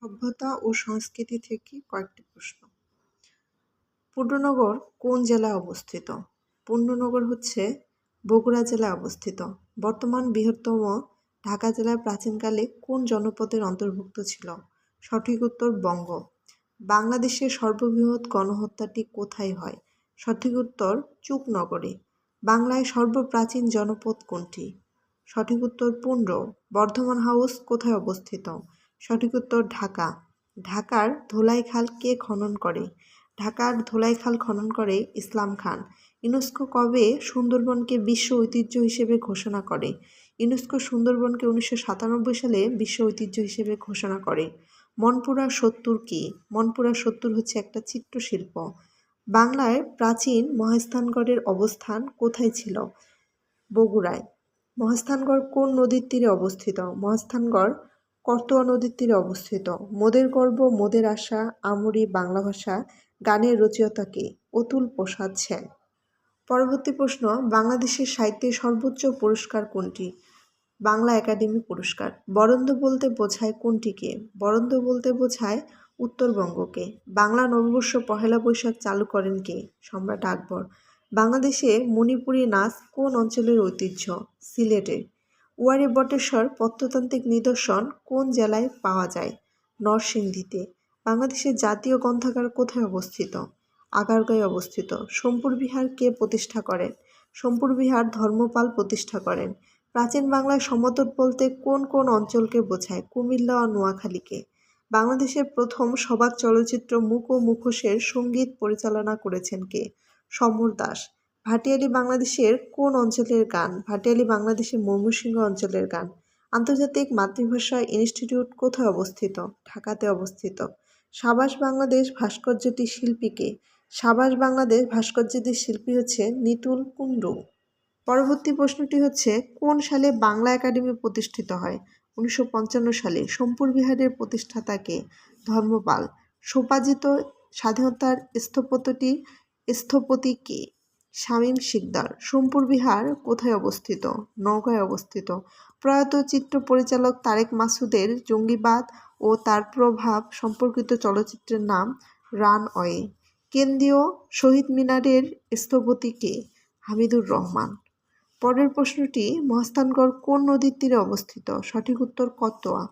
সভ্যতা ও সংস্কৃতি থেকে কয়েকটি প্রশ্ন। পূর্ণনগর কোন জেলায় অবস্থিত? পূর্ণনগর হচ্ছে বগুড়া জেলায় অবস্থিত। বর্তমান বৃহত্তম ঢাকা জেলার প্রাচীনকালে কোন জনপদের অন্তর্ভুক্ত ছিল? সঠিক উত্তর বঙ্গ। বাংলাদেশের সর্ববৃহৎ গণহত্যাটি কোথায় হয়? সঠিক উত্তর চুকনগরে। বাংলায় সর্বপ্রাচীন জনপদ কোনটি? সঠিক উত্তর পুন্ড। বর্ধমান হাউস কোথায় অবস্থিত? সঠিক উত্তর ঢাকা। ঢাকার ধোলাইখাল কে খনন করে? ঢাকার ধোলাইখাল খনন করে ইসলাম খান। ইউনেস্কো কবে সুন্দরবনকে বিশ্ব ঐতিহ্য হিসেবে ঘোষণা করে? ইউনেস্কো সুন্দরবনকে 1997 সালে বিশ্ব ঐতিহ্য হিসেবে ঘোষণা করে। মনপুরা সত্তর কি? মনপুরা সত্তর হচ্ছে একটা চিত্রশিল্প। বাংলায় প্রাচীন মহাস্থানগড়ের অবস্থান কোথায় ছিল? বগুড়ায়। মহাস্থানগড় কোন নদীর তীরে অবস্থিত? মহাস্থানগড় করতোয়া নদীর তীরে অবস্থিত। মোদের গর্ব মোদের আশা আমরি বাংলা ভাষা গানের রচয়িতা কে? অতুল প্রসাদ সেন। পরবর্তী প্রশ্ন, বাংলাদেশের সাহিত্যের সর্বোচ্চ পুরস্কার কোনটি? বাংলা একাডেমি পুরস্কার। বরেন্দ্র বলতে বোঝায় কোনটিকে? বরেন্দ্র বলতে বোঝায় উত্তরবঙ্গকে। বাংলা নববর্ষ পহেলা বৈশাখ চালু করেন কে? সম্রাট আকবর। বাংলাদেশে মণিপুরী নাচ কোন অঞ্চলের ঐতিহ্য? সিলেটের। ওয়ারী বটেশ্বর প্রত্নতান্ত্রিক নিদর্শন কোন জেলায় পাওয়া যায়? নরসিংদীতে। বাংলাদেশের জাতীয় গ্রন্থাগার কোথায় অবস্থিত? আগারগাঁয়ে অবস্থিত। সোমপুর বিহার কে প্রতিষ্ঠা করেন? সোমপুর বিহার ধর্মপাল প্রতিষ্ঠা করেন। প্রাচীন বাংলায় সমতট বলতে কোন কোন অঞ্চলকে বোঝায়? কুমিল্লা ও নোয়াখালীকে। বাংলাদেশের প্রথম সবাক চলচ্চিত্র মুখ ও মুখোশের সঙ্গীত পরিচালনা করেছেন কে? সমর দাস। ভাটিয়ালি বাংলাদেশের কোন অঞ্চলের গান? ভাটিয়ালি বাংলাদেশের ময়মনসিংহ অঞ্চলের গান। আন্তর্জাতিক মাতৃভাষা ইনস্টিটিউট কোথায় অবস্থিত? ঢাকাতে অবস্থিত। সাবাস বাংলাদেশ ভাস্কর্যটি শিল্পীকে? সাবাস বাংলাদেশ ভাস্কর্যটির শিল্পী হচ্ছে নিতুল কুণ্ডু। পরবর্তী প্রশ্নটি হচ্ছে, কোন সালে বাংলা একাডেমি প্রতিষ্ঠিত হয়? 1955 সালে। সোমপুর বিহারের প্রতিষ্ঠাতা কে? ধর্মপাল। সোপাজিত স্বাধীনতার স্থপতি কে? শামীম শিকদার। সোমপুর বিহার কোথায় অবস্থিত? নওগাঁয় অবস্থিত। প্রয়াত চিত্র পরিচালক তারেক মাসুদের জঙ্গিবাদ ও তার প্রভাব সম্পর্কিত চলচ্চিত্রের নাম রানওয়ে। কেন্দ্রীয় শহীদ মিনারের স্থপতি কে? হামিদুর রহমান। পরের প্রশ্নটি, মহাস্থানগড় কোন নদীর তীরে অবস্থিত? সঠিক উত্তর করতোয়া।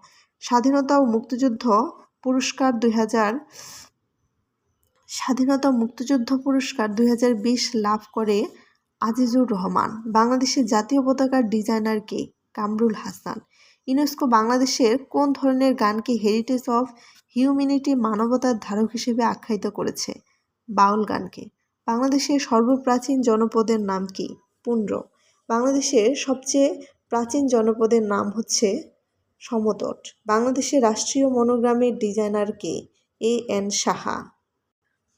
স্বাধীনতা ও মুক্তিযুদ্ধ পুরস্কার 2020 লাভ করে আজিজুর রহমান। বাংলাদেশের জাতীয় পতাকার ডিজাইনার কে? কামরুল হাসান। ইউনেস্কো বাংলাদেশের কোন ধরনের গানকে হেরিটেজ অফ হিউম্যানিটি মানবতার ধারক হিসেবে আখ্যায়িত করেছে? বাউল গানকে। বাংলাদেশের সর্বপ্রাচীন জনপদের নাম কি? পুন্ড। বাংলাদেশের সবচেয়ে প্রাচীন জনপদের নাম হচ্ছে সমতট। বাংলাদেশের রাষ্ট্রীয় মনোগ্রামের ডিজাইনার কে? এ.এন. সাহা।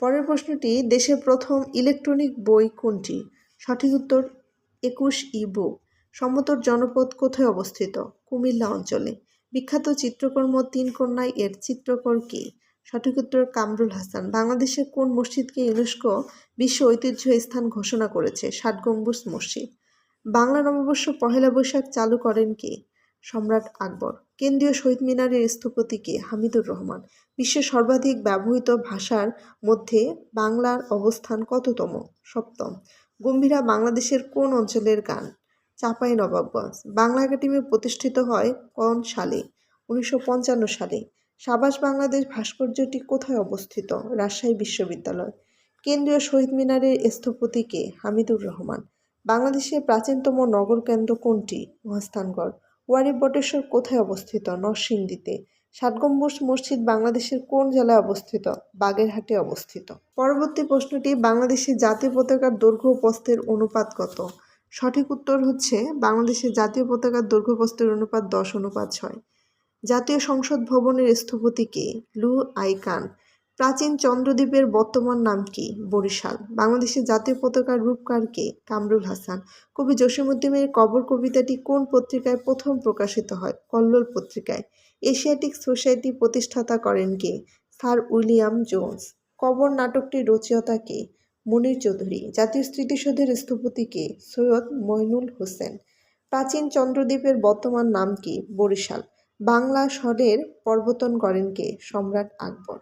পরের প্রশ্নটি, দেশের প্রথম ইলেকট্রনিক বই কোনটি? সঠিক উত্তর 21 ই-বুক। সমতট জনপদ কোথায় অবস্থিত? কুমিল্লা অঞ্চলে। বিখ্যাত চিত্রকর্ম তিন কন্যায় এর চিত্রকর কে? সঠিক উত্তর কামরুল হাসান। বাংলাদেশের কোন মসজিদকে ইউনেস্কো বিশ্ব ঐতিহ্য স্থান ঘোষণা করেছে? 7 গম্বুজ মসজিদ। বাংলা নববর্ষ পহেলা বৈশাখ চালু করেন কে? সম্রাট আকবর। কেন্দ্রীয় শহীদ মিনারের স্থপতি কে? হামিদুর রহমান। বিশ্বের সর্বাধিক ব্যবহৃত ভাষার মধ্যে বাংলার অবস্থান কততম? 7ম। গম্ভীরা বাংলাদেশের কোন অঞ্চলের গান? চাঁপাইনবাবগঞ্জ। বাংলা একাডেমি প্রতিষ্ঠিত হয় কোন সালে? 1955 সালে। সাবাস বাংলাদেশ ভাস্কর্যটি কোথায় অবস্থিত? রাজশাহী বিশ্ববিদ্যালয়। কেন্দ্রীয় শহীদ মিনারের স্থপতি কে? হামিদুর রহমান। বাংলাদেশের প্রাচীনতম নগর কেন্দ্র কোনটি? মহাস্থানগড়। ওয়ারী বটেশ্বর কোথায় অবস্থিত? নরসিংদীতে। 7 গম্বুজ মসজিদ বাংলাদেশের কোন জেলায় অবস্থিত? বাগেরহাটে অবস্থিত। পরবর্তী প্রশ্নটি, বাংলাদেশের জাতীয় পতাকার দৈর্ঘ্য ও প্রস্থের অনুপাত কত? সঠিক উত্তর হচ্ছে বাংলাদেশের জাতীয় পতাকার দৈর্ঘ্য প্রস্থের অনুপাত 10:6। জাতীয় সংসদ ভবনের স্থপতি কে? লু আইকান। প্রাচীন চন্দ্রদ্বীপের বর্তমান নাম কি? বরিশাল। বাংলাদেশের জাতীয় পতাকার রূপকার কে? কামরুল হাসান। কবি জসীমউদ্দীনের কবর কবিতাটি কোন পত্রিকায় প্রথম প্রকাশিত হয়? কল্লোল পত্রিকায়। এশিয়াটিক সোসাইটি প্রতিষ্ঠাতা করেন কে? Sir William Jones. কবর নাটকটির রচয়িতা কে? মুনীর চৌধুরী। জাতীয় স্মৃতিসৌধের স্থপতি কে? সৈয়দ মইনুল হোসেন। প্রাচীন চন্দ্রদ্বীপের বর্তমান নাম কি? বরিশাল। বাংলা স্বরের প্রবর্তন করেন কে? সম্রাট আকবর।